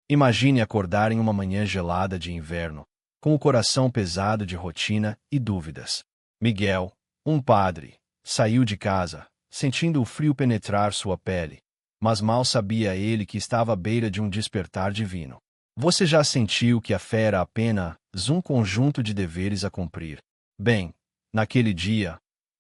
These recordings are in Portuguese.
Imagine acordar em uma manhã gelada de inverno, com o coração pesado de rotina e dúvidas. Miguel, um padre, saiu de casa, sentindo o frio penetrar sua pele, mas mal sabia ele que estava à beira de um despertar divino. Você já sentiu que a fé era apenas um conjunto de deveres a cumprir? Bem, naquele dia,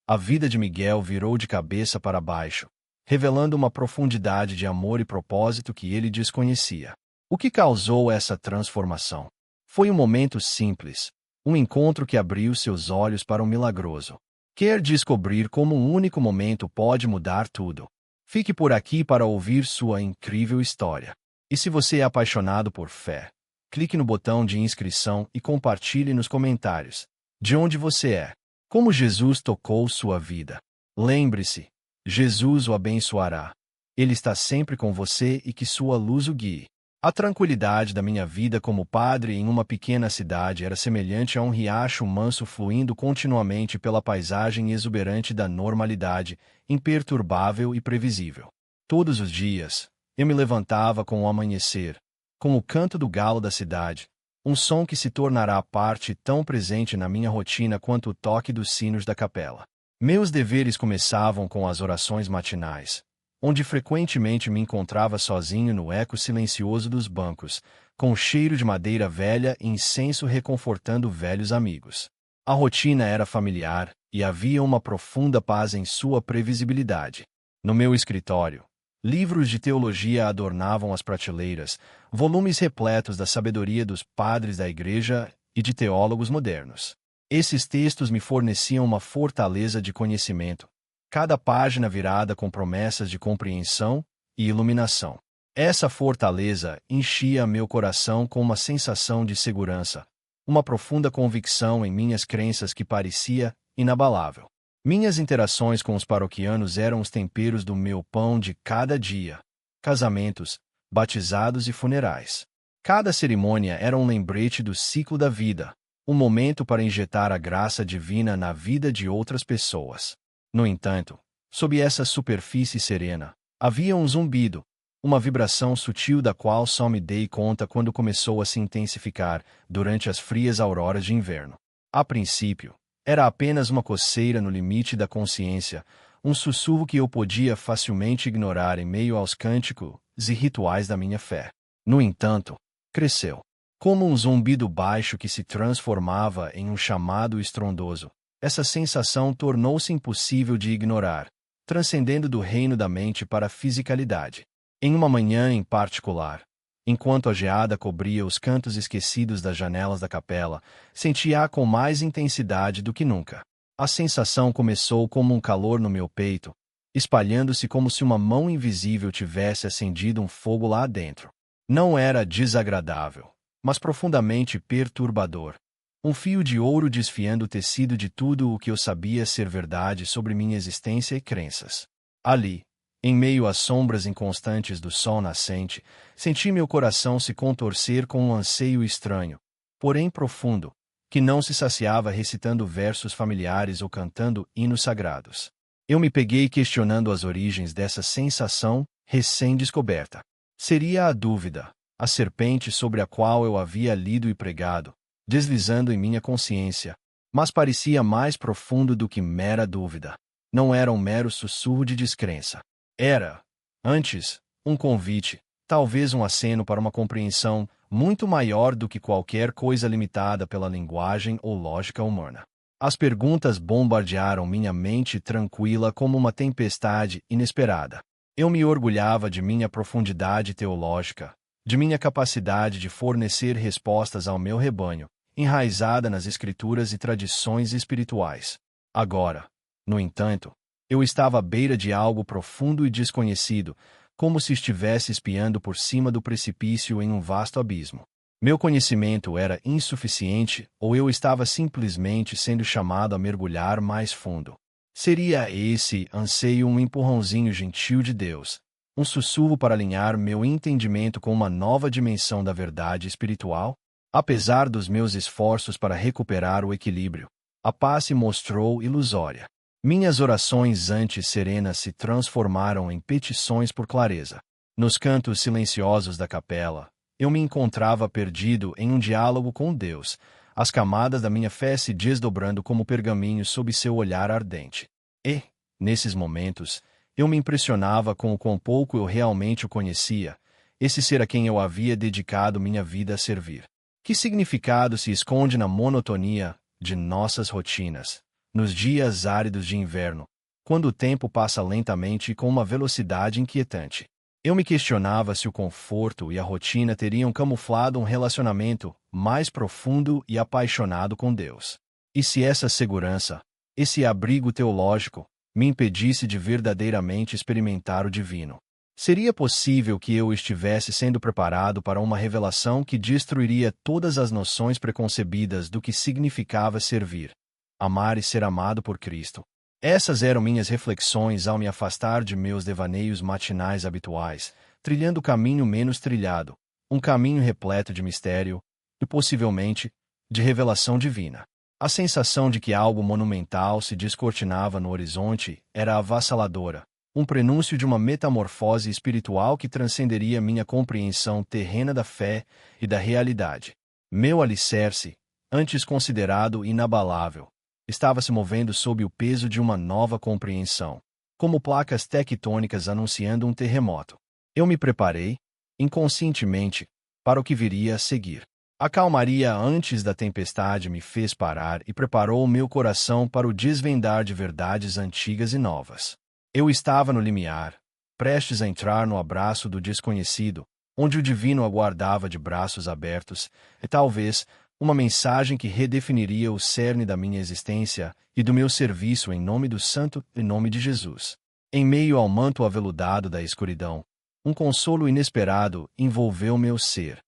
a vida de Miguel virou de cabeça para baixo, revelando uma profundidade de amor e propósito que ele desconhecia. O que causou essa transformação? Foi um momento simples, um encontro que abriu seus olhos para o milagroso. Quer descobrir como um único momento pode mudar tudo? Fique por aqui para ouvir sua incrível história. E se você é apaixonado por fé, clique no botão de inscrição e compartilhe nos comentários de onde você é, como Jesus tocou sua vida. Lembre-se, Jesus o abençoará. Ele está sempre com você e que sua luz o guie. A tranquilidade da minha vida como padre em uma pequena cidade era semelhante a um riacho manso fluindo continuamente pela paisagem exuberante da normalidade, imperturbável e previsível. Todos os dias, eu me levantava com o amanhecer, com o canto do galo da cidade, um som que se tornará parte tão presente na minha rotina quanto o toque dos sinos da capela. Meus deveres começavam com as orações matinais, onde frequentemente me encontrava sozinho no eco silencioso dos bancos, com o cheiro de madeira velha e incenso reconfortando velhos amigos. A rotina era familiar, e havia uma profunda paz em sua previsibilidade. No meu escritório, livros de teologia adornavam as prateleiras, volumes repletos da sabedoria dos padres da igreja e de teólogos modernos. Esses textos me forneciam uma fortaleza de conhecimento, cada página virada com promessas de compreensão e iluminação. Essa fortaleza enchia meu coração com uma sensação de segurança, uma profunda convicção em minhas crenças que parecia inabalável. Minhas interações com os paroquianos eram os temperos do meu pão de cada dia. Casamentos, batizados e funerais. Cada cerimônia era um lembrete do ciclo da vida, um momento para injetar a graça divina na vida de outras pessoas. No entanto, sob essa superfície serena, havia um zumbido, uma vibração sutil da qual só me dei conta quando começou a se intensificar durante as frias auroras de inverno. A princípio, era apenas uma coceira no limite da consciência, um sussurro que eu podia facilmente ignorar em meio aos cânticos e rituais da minha fé. No entanto, cresceu, como um zumbido baixo que se transformava em um chamado estrondoso. Essa sensação tornou-se impossível de ignorar, transcendendo do reino da mente para a fisicalidade. Em uma manhã em particular, enquanto a geada cobria os cantos esquecidos das janelas da capela, senti-a com mais intensidade do que nunca. A sensação começou como um calor no meu peito, espalhando-se como se uma mão invisível tivesse acendido um fogo lá dentro. Não era desagradável, mas profundamente perturbador. Um fio de ouro desfiando o tecido de tudo o que eu sabia ser verdade sobre minha existência e crenças. Ali, em meio às sombras inconstantes do sol nascente, senti meu coração se contorcer com um anseio estranho, porém profundo, que não se saciava recitando versos familiares ou cantando hinos sagrados. Eu me peguei questionando as origens dessa sensação recém-descoberta. Seria a dúvida, a serpente sobre a qual eu havia lido e pregado, deslizando em minha consciência, mas parecia mais profundo do que mera dúvida. Não era um mero sussurro de descrença. Era, antes, um convite, talvez um aceno para uma compreensão muito maior do que qualquer coisa limitada pela linguagem ou lógica humana. As perguntas bombardearam minha mente tranquila como uma tempestade inesperada. Eu me orgulhava de minha profundidade teológica, de minha capacidade de fornecer respostas ao meu rebanho, enraizada nas escrituras e tradições espirituais. Agora, no entanto, eu estava à beira de algo profundo e desconhecido, como se estivesse espiando por cima do precipício em um vasto abismo. Meu conhecimento era insuficiente ou eu estava simplesmente sendo chamado a mergulhar mais fundo. Seria esse anseio um empurrãozinho gentil de Deus, um sussurro para alinhar meu entendimento com uma nova dimensão da verdade espiritual? Apesar dos meus esforços para recuperar o equilíbrio, a paz se mostrou ilusória. Minhas orações antes serenas se transformaram em petições por clareza. Nos cantos silenciosos da capela, eu me encontrava perdido em um diálogo com Deus, as camadas da minha fé se desdobrando como pergaminhos sob seu olhar ardente. E, nesses momentos, eu me impressionava com o quão pouco eu realmente o conhecia, esse ser a quem eu havia dedicado minha vida a servir. Que significado se esconde na monotonia de nossas rotinas, nos dias áridos de inverno, quando o tempo passa lentamente e com uma velocidade inquietante? Eu me questionava se o conforto e a rotina teriam camuflado um relacionamento mais profundo e apaixonado com Deus. E se essa segurança, esse abrigo teológico, me impedisse de verdadeiramente experimentar o divino? Seria possível que eu estivesse sendo preparado para uma revelação que destruiria todas as noções preconcebidas do que significava servir, amar e ser amado por Cristo? Essas eram minhas reflexões ao me afastar de meus devaneios matinais habituais, trilhando o caminho menos trilhado, um caminho repleto de mistério e, possivelmente, de revelação divina. A sensação de que algo monumental se descortinava no horizonte era avassaladora, um prenúncio de uma metamorfose espiritual que transcenderia minha compreensão terrena da fé e da realidade. Meu alicerce, antes considerado inabalável, estava se movendo sob o peso de uma nova compreensão, como placas tectônicas anunciando um terremoto. Eu me preparei, inconscientemente, para o que viria a seguir. A calmaria antes da tempestade me fez parar e preparou o meu coração para o desvendar de verdades antigas e novas. Eu estava no limiar, prestes a entrar no abraço do desconhecido, onde o divino aguardava de braços abertos, e talvez uma mensagem que redefiniria o cerne da minha existência e do meu serviço em nome do santo e nome de Jesus. Em meio ao manto aveludado da escuridão, um consolo inesperado envolveu meu ser,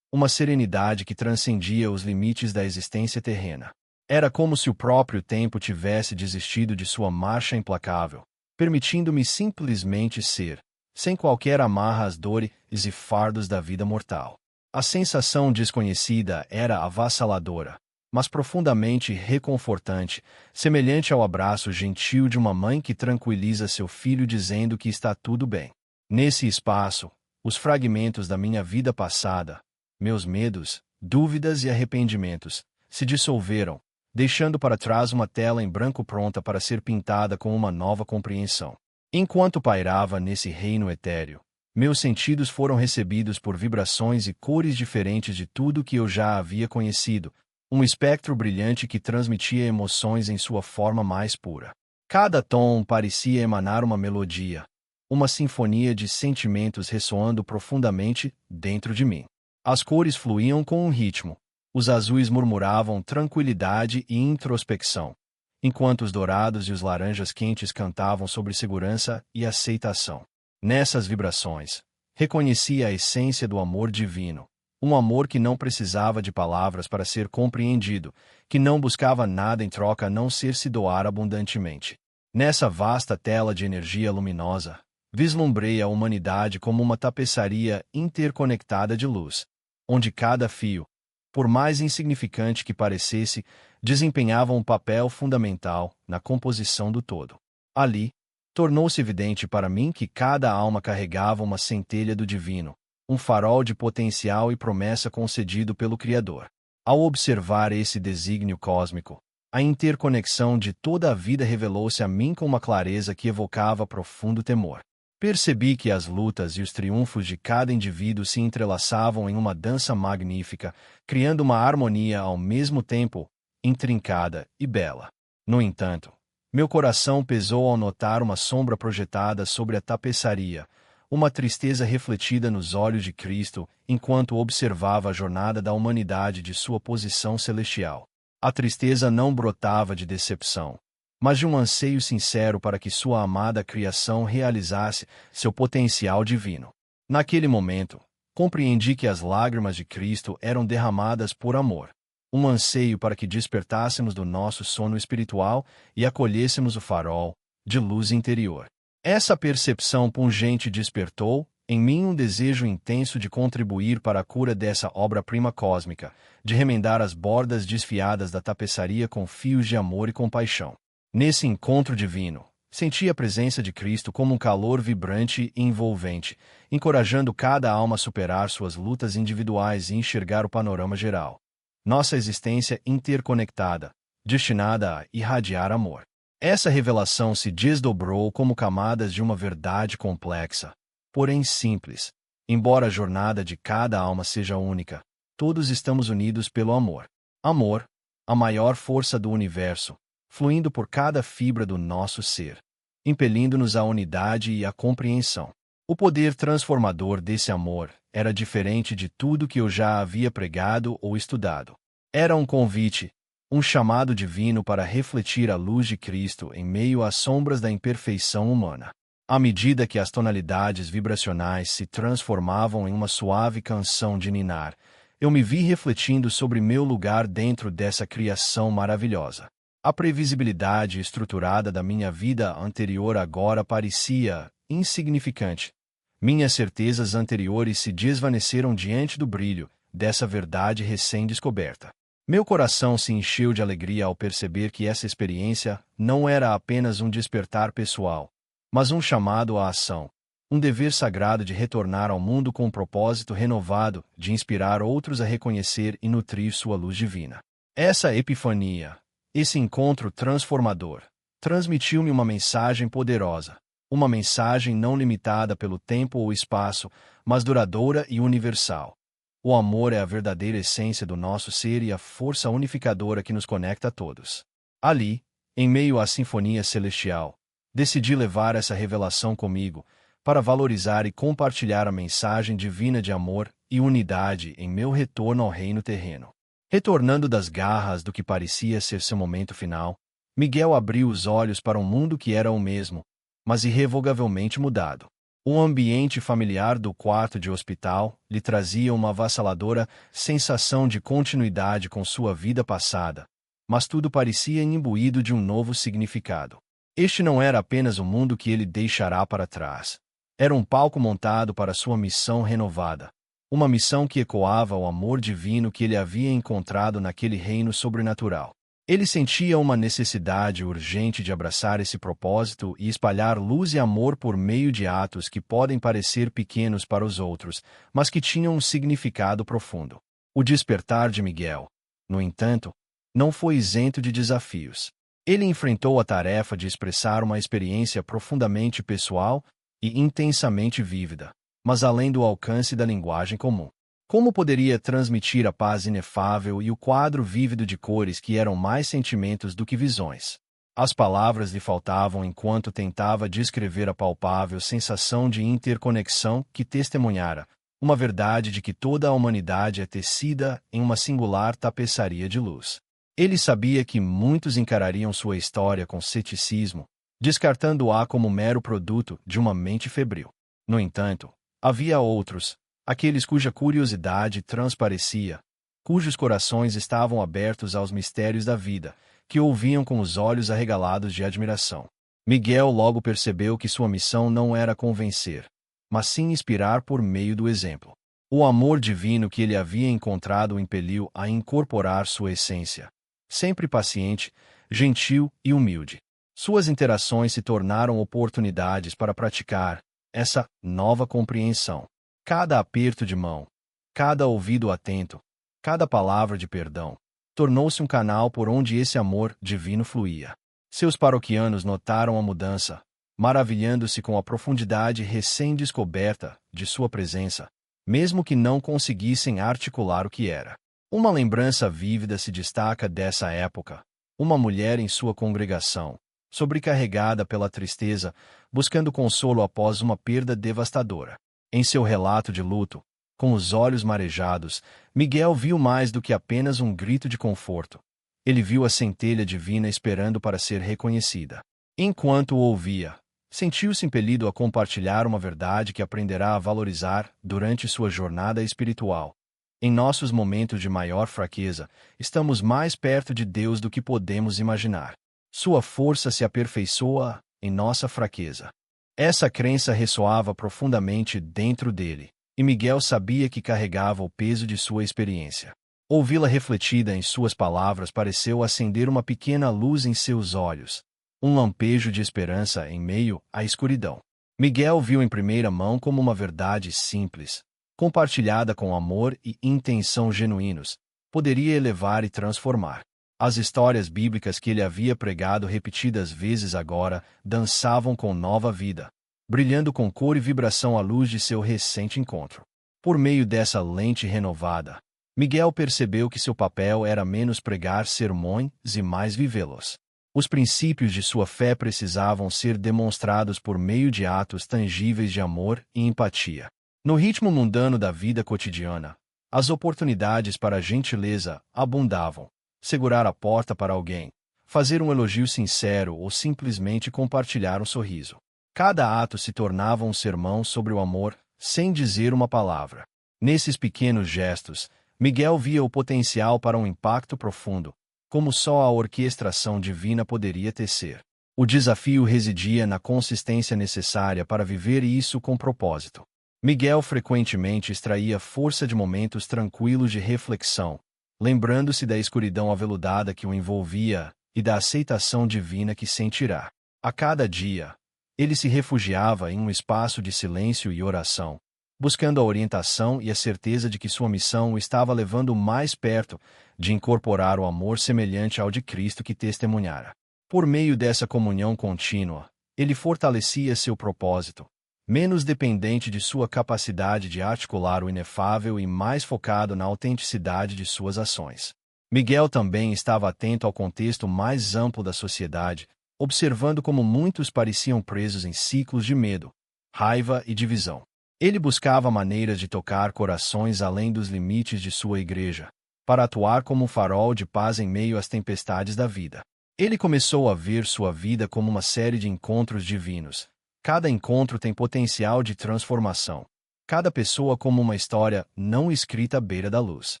uma serenidade que transcendia os limites da existência terrena. Era como se o próprio tempo tivesse desistido de sua marcha implacável, permitindo-me simplesmente ser, sem qualquer amarra às dores e fardos da vida mortal. A sensação desconhecida era avassaladora, mas profundamente reconfortante, semelhante ao abraço gentil de uma mãe que tranquiliza seu filho dizendo que está tudo bem. Nesse espaço, os fragmentos da minha vida passada, meus medos, dúvidas e arrependimentos, se dissolveram, deixando para trás uma tela em branco pronta para ser pintada com uma nova compreensão. Enquanto pairava nesse reino etéreo, meus sentidos foram recebidos por vibrações e cores diferentes de tudo que eu já havia conhecido, um espectro brilhante que transmitia emoções em sua forma mais pura. Cada tom parecia emanar uma melodia, uma sinfonia de sentimentos ressoando profundamente dentro de mim. As cores fluíam com um ritmo, os azuis murmuravam tranquilidade e introspecção, enquanto os dourados e os laranjas quentes cantavam sobre segurança e aceitação. Nessas vibrações, reconhecia a essência do amor divino, um amor que não precisava de palavras para ser compreendido, que não buscava nada em troca a não ser se doar abundantemente. Nessa vasta tela de energia luminosa, vislumbrei a humanidade como uma tapeçaria interconectada de luz, onde cada fio, por mais insignificante que parecesse, desempenhava um papel fundamental na composição do todo. Ali, tornou-se evidente para mim que cada alma carregava uma centelha do divino, um farol de potencial e promessa concedido pelo Criador. Ao observar esse desígnio cósmico, a interconexão de toda a vida revelou-se a mim com uma clareza que evocava profundo temor. Percebi que as lutas e os triunfos de cada indivíduo se entrelaçavam em uma dança magnífica, criando uma harmonia ao mesmo tempo intrincada e bela. No entanto, meu coração pesou ao notar uma sombra projetada sobre a tapeçaria, uma tristeza refletida nos olhos de Cristo enquanto observava a jornada da humanidade de sua posição celestial. A tristeza não brotava de decepção, mas de um anseio sincero para que sua amada criação realizasse seu potencial divino. Naquele momento, compreendi que as lágrimas de Cristo eram derramadas por amor, um anseio para que despertássemos do nosso sono espiritual e acolhêssemos o farol de luz interior. Essa percepção pungente despertou, em mim, um desejo intenso de contribuir para a cura dessa obra-prima cósmica, de remendar as bordas desfiadas da tapeçaria com fios de amor e compaixão. Nesse encontro divino, Senti a presença de Cristo como um calor vibrante e envolvente, encorajando cada alma a superar suas lutas individuais e enxergar o panorama geral. Nossa existência interconectada, destinada a irradiar amor. Essa revelação se desdobrou como camadas de uma verdade complexa, porém simples. Embora a jornada de cada alma seja única, todos estamos unidos pelo amor. Amor, a maior força do universo, fluindo por cada fibra do nosso ser, impelindo-nos à unidade e à compreensão. O poder transformador desse amor era diferente de tudo que eu já havia pregado ou estudado. Era um convite, um chamado divino para refletir a luz de Cristo em meio às sombras da imperfeição humana. À medida que as tonalidades vibracionais se transformavam em uma suave canção de ninar, eu me vi refletindo sobre meu lugar dentro dessa criação maravilhosa. A previsibilidade estruturada da minha vida anterior agora parecia insignificante. Minhas certezas anteriores se desvaneceram diante do brilho dessa verdade recém-descoberta. Meu coração se encheu de alegria ao perceber que essa experiência não era apenas um despertar pessoal, mas um chamado à ação, um dever sagrado de retornar ao mundo com um propósito renovado de inspirar outros a reconhecer e nutrir sua luz divina. Essa epifania, esse encontro transformador, transmitiu-me uma mensagem poderosa, uma mensagem não limitada pelo tempo ou espaço, mas duradoura e universal. O amor é a verdadeira essência do nosso ser e a força unificadora que nos conecta a todos. Ali, em meio à sinfonia celestial, decidi levar essa revelação comigo, para valorizar e compartilhar a mensagem divina de amor e unidade em meu retorno ao reino terreno. Retornando das garras do que parecia ser seu momento final, Miguel abriu os olhos para um mundo que era o mesmo, mas irrevogavelmente mudado. O ambiente familiar do quarto de hospital lhe trazia uma avassaladora sensação de continuidade com sua vida passada, mas tudo parecia imbuído de um novo significado. Este não era apenas o mundo que ele deixará para trás. Era um palco montado para sua missão renovada, uma missão que ecoava o amor divino que ele havia encontrado naquele reino sobrenatural. Ele sentia uma necessidade urgente de abraçar esse propósito e espalhar luz e amor por meio de atos que podem parecer pequenos para os outros, mas que tinham um significado profundo. O despertar de Miguel, no entanto, não foi isento de desafios. Ele enfrentou a tarefa de expressar uma experiência profundamente pessoal e intensamente vívida, mas além do alcance da linguagem comum. Como poderia transmitir a paz inefável e o quadro vívido de cores que eram mais sentimentos do que visões? As palavras lhe faltavam enquanto tentava descrever a palpável sensação de interconexão que testemunhara, uma verdade de que toda a humanidade é tecida em uma singular tapeçaria de luz. Ele sabia que muitos encarariam sua história com ceticismo, descartando-a como mero produto de uma mente febril. No entanto, havia outros, aqueles cuja curiosidade transparecia, cujos corações estavam abertos aos mistérios da vida, que ouviam com os olhos arregalados de admiração. Miguel logo percebeu que sua missão não era convencer, mas sim inspirar por meio do exemplo. O amor divino que ele havia encontrado o impeliu a incorporar sua essência, sempre paciente, gentil e humilde. Suas interações se tornaram oportunidades para praticar essa nova compreensão. Cada aperto de mão, cada ouvido atento, cada palavra de perdão, tornou-se um canal por onde esse amor divino fluía. Seus paroquianos notaram a mudança, maravilhando-se com a profundidade recém-descoberta de sua presença, mesmo que não conseguissem articular o que era. Uma lembrança vívida se destaca dessa época. Uma mulher em sua congregação, sobrecarregada pela tristeza, buscando consolo após uma perda devastadora. Em seu relato de luto, com os olhos marejados, Miguel viu mais do que apenas um grito de conforto. Ele viu a centelha divina esperando para ser reconhecida. Enquanto o ouvia, sentiu-se impelido a compartilhar uma verdade que aprenderá a valorizar durante sua jornada espiritual. Em nossos momentos de maior fraqueza, estamos mais perto de Deus do que podemos imaginar. Sua força se aperfeiçoa em nossa fraqueza. Essa crença ressoava profundamente dentro dele, e Miguel sabia que carregava o peso de sua experiência. Ouvi-la refletida em suas palavras pareceu acender uma pequena luz em seus olhos, um lampejo de esperança em meio à escuridão. Miguel viu em primeira mão como uma verdade simples, compartilhada com amor e intenção genuínos, poderia elevar e transformar. As histórias bíblicas que ele havia pregado repetidas vezes agora dançavam com nova vida, brilhando com cor e vibração à luz de seu recente encontro. Por meio dessa lente renovada, Miguel percebeu que seu papel era menos pregar sermões e mais vivê-los. Os princípios de sua fé precisavam ser demonstrados por meio de atos tangíveis de amor e empatia. No ritmo mundano da vida cotidiana, as oportunidades para a gentileza abundavam. Segurar a porta para alguém, fazer um elogio sincero ou simplesmente compartilhar um sorriso. Cada ato se tornava um sermão sobre o amor, sem dizer uma palavra. Nesses pequenos gestos, Miguel via o potencial para um impacto profundo, como só a orquestração divina poderia tecer. O desafio residia na consistência necessária para viver isso com propósito. Miguel frequentemente extraía força de momentos tranquilos de reflexão, lembrando-se da escuridão aveludada que o envolvia e da aceitação divina que sentirá. A cada dia, ele se refugiava em um espaço de silêncio e oração, buscando a orientação e a certeza de que sua missão o estava levando mais perto de incorporar o amor semelhante ao de Cristo que testemunhara. Por meio dessa comunhão contínua, ele fortalecia seu propósito, menos dependente de sua capacidade de articular o inefável e mais focado na autenticidade de suas ações. Miguel também estava atento ao contexto mais amplo da sociedade, observando como muitos pareciam presos em ciclos de medo, raiva e divisão. Ele buscava maneiras de tocar corações além dos limites de sua igreja, para atuar como um farol de paz em meio às tempestades da vida. Ele começou a ver sua vida como uma série de encontros divinos. Cada encontro tem potencial de transformação. Cada pessoa como uma história não escrita à beira da luz.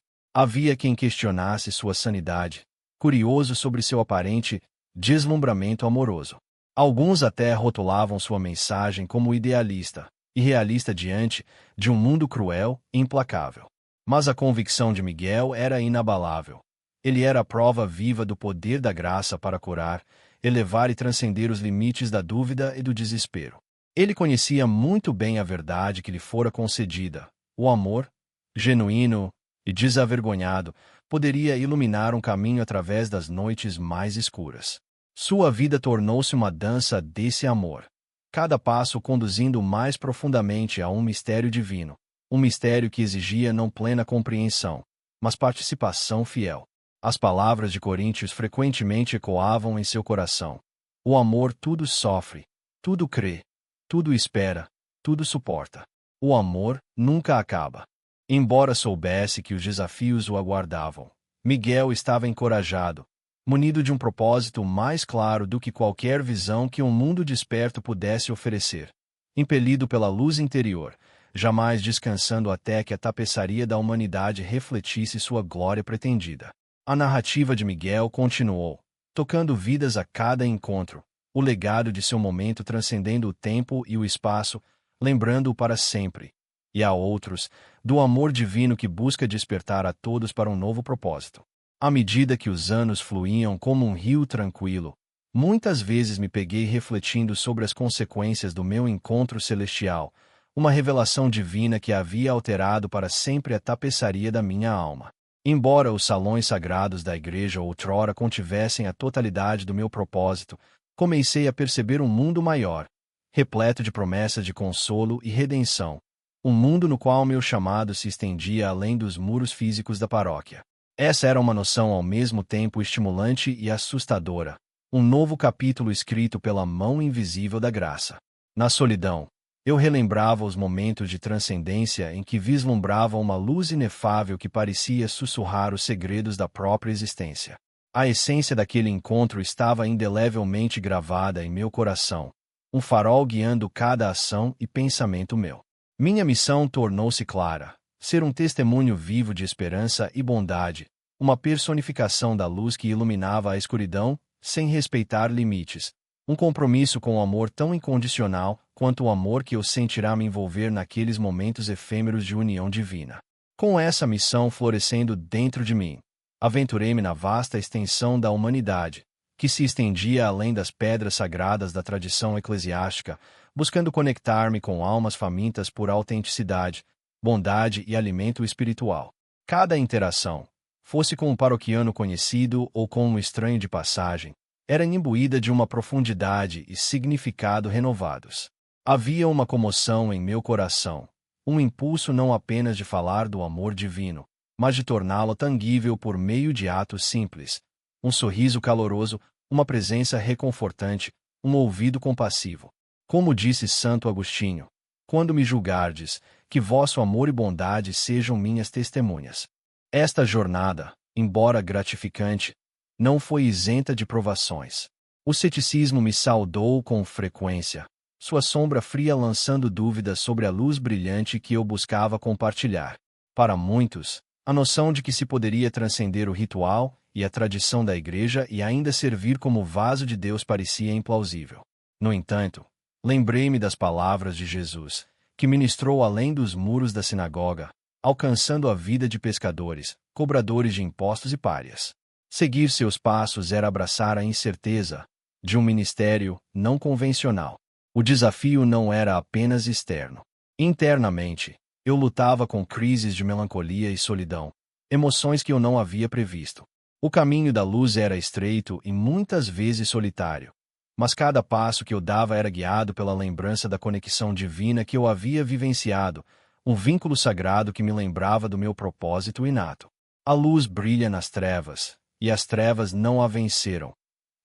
Havia quem questionasse sua sanidade, curioso sobre seu aparente deslumbramento amoroso. Alguns até rotulavam sua mensagem como idealista, irrealista diante de um mundo cruel e implacável. Mas a convicção de Miguel era inabalável. Ele era a prova viva do poder da graça para curar, elevar e transcender os limites da dúvida e do desespero. Ele conhecia muito bem a verdade que lhe fora concedida. O amor, genuíno e desavergonhado, poderia iluminar um caminho através das noites mais escuras. Sua vida tornou-se uma dança desse amor, cada passo conduzindo mais profundamente a um mistério divino, um mistério que exigia não plena compreensão, mas participação fiel. As palavras de Coríntios frequentemente ecoavam em seu coração. O amor tudo sofre, tudo crê, tudo espera, tudo suporta. O amor nunca acaba. Embora soubesse que os desafios o aguardavam, Miguel estava encorajado, munido de um propósito mais claro do que qualquer visão que um mundo desperto pudesse oferecer. Impelido pela luz interior, jamais descansando até que a tapeçaria da humanidade refletisse sua glória pretendida. A narrativa de Miguel continuou, tocando vidas a cada encontro, o legado de seu momento transcendendo o tempo e o espaço, lembrando-o para sempre. E a outros, do amor divino que busca despertar a todos para um novo propósito. À medida que os anos fluíam como um rio tranquilo, muitas vezes me peguei refletindo sobre as consequências do meu encontro celestial, uma revelação divina que havia alterado para sempre a tapeçaria da minha alma. Embora os salões sagrados da igreja outrora contivessem a totalidade do meu propósito, comecei a perceber um mundo maior, repleto de promessas de consolo e redenção. Um mundo no qual meu chamado se estendia além dos muros físicos da paróquia. Essa era uma noção ao mesmo tempo estimulante e assustadora, um novo capítulo escrito pela mão invisível da graça. Na solidão, eu relembrava os momentos de transcendência em que vislumbrava uma luz inefável que parecia sussurrar os segredos da própria existência. A essência daquele encontro estava indelevelmente gravada em meu coração, um farol guiando cada ação e pensamento meu. Minha missão tornou-se clara: ser um testemunho vivo de esperança e bondade, uma personificação da luz que iluminava a escuridão, sem respeitar limites. Um compromisso com o amor tão incondicional quanto o amor que eu sentirá me envolver naqueles momentos efêmeros de união divina. Com essa missão florescendo dentro de mim, aventurei-me na vasta extensão da humanidade, que se estendia além das pedras sagradas da tradição eclesiástica, buscando conectar-me com almas famintas por autenticidade, bondade e alimento espiritual. Cada interação, fosse com um paroquiano conhecido ou com um estranho de passagem, era imbuída de uma profundidade e significado renovados. Havia uma comoção em meu coração, um impulso não apenas de falar do amor divino, mas de torná-lo tangível por meio de atos simples, um sorriso caloroso, uma presença reconfortante, um ouvido compassivo. Como disse Santo Agostinho, quando me julgardes, que vosso amor e bondade sejam minhas testemunhas. Esta jornada, embora gratificante, não foi isenta de provações. O ceticismo me saudou com frequência, sua sombra fria lançando dúvidas sobre a luz brilhante que eu buscava compartilhar. Para muitos, a noção de que se poderia transcender o ritual e a tradição da igreja e ainda servir como vaso de Deus parecia implausível. No entanto, lembrei-me das palavras de Jesus, que ministrou além dos muros da sinagoga, alcançando a vida de pescadores, cobradores de impostos e párias. Seguir seus passos era abraçar a incerteza de um ministério não convencional. O desafio não era apenas externo. Internamente, eu lutava com crises de melancolia e solidão, emoções que eu não havia previsto. O caminho da luz era estreito e muitas vezes solitário, mas cada passo que eu dava era guiado pela lembrança da conexão divina que eu havia vivenciado, um vínculo sagrado que me lembrava do meu propósito inato. A luz brilha nas trevas, e as trevas não a venceram.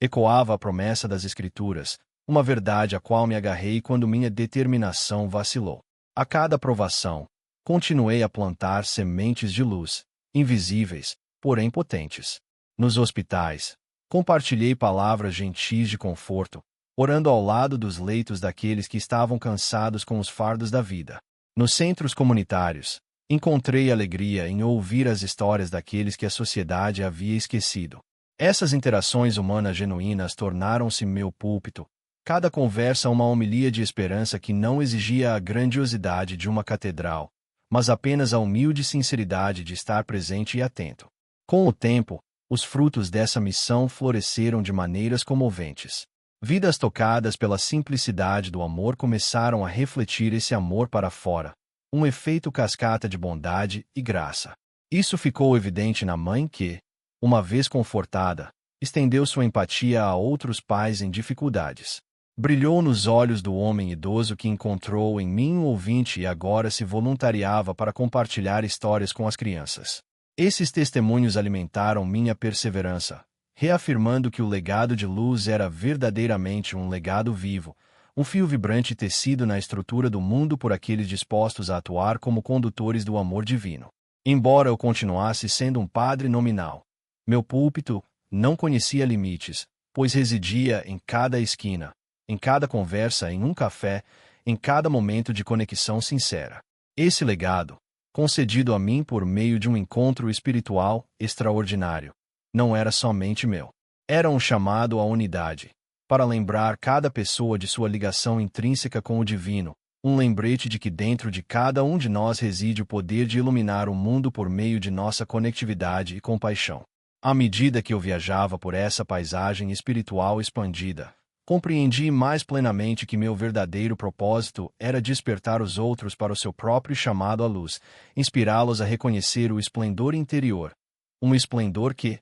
Ecoava a promessa das Escrituras, uma verdade a qual me agarrei quando minha determinação vacilou. A cada provação, continuei a plantar sementes de luz, invisíveis, porém potentes. Nos hospitais, compartilhei palavras gentis de conforto, orando ao lado dos leitos daqueles que estavam cansados com os fardos da vida. Nos centros comunitários, encontrei alegria em ouvir as histórias daqueles que a sociedade havia esquecido. Essas interações humanas genuínas tornaram-se meu púlpito, cada conversa uma homilia de esperança que não exigia a grandiosidade de uma catedral, mas apenas a humilde sinceridade de estar presente e atento. Com o tempo, os frutos dessa missão floresceram de maneiras comoventes. Vidas tocadas pela simplicidade do amor começaram a refletir esse amor para fora, um efeito cascata de bondade e graça. Isso ficou evidente na mãe que, uma vez confortada, estendeu sua empatia a outros pais em dificuldades. Brilhou nos olhos do homem idoso que encontrou em mim um ouvinte e agora se voluntariava para compartilhar histórias com as crianças. Esses testemunhos alimentaram minha perseverança, reafirmando que o legado de luz era verdadeiramente um legado vivo, um fio vibrante tecido na estrutura do mundo por aqueles dispostos a atuar como condutores do amor divino. Embora eu continuasse sendo um padre nominal, meu púlpito não conhecia limites, pois residia em cada esquina, em cada conversa em um café, em cada momento de conexão sincera. Esse legado, concedido a mim por meio de um encontro espiritual extraordinário, não era somente meu. Era um chamado à unidade, para lembrar cada pessoa de sua ligação intrínseca com o divino, um lembrete de que dentro de cada um de nós reside o poder de iluminar o mundo por meio de nossa conectividade e compaixão. À medida que eu viajava por essa paisagem espiritual expandida, compreendi mais plenamente que meu verdadeiro propósito era despertar os outros para o seu próprio chamado à luz, inspirá-los a reconhecer o esplendor interior, um esplendor que,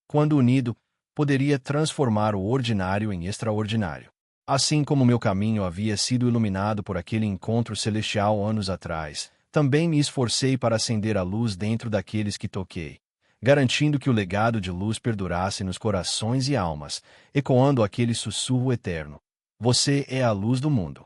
quando unido, poderia transformar o ordinário em extraordinário. Assim como meu caminho havia sido iluminado por aquele encontro celestial anos atrás, também me esforcei para acender a luz dentro daqueles que toquei, garantindo que o legado de luz perdurasse nos corações e almas, ecoando aquele sussurro eterno: Você é a luz do mundo.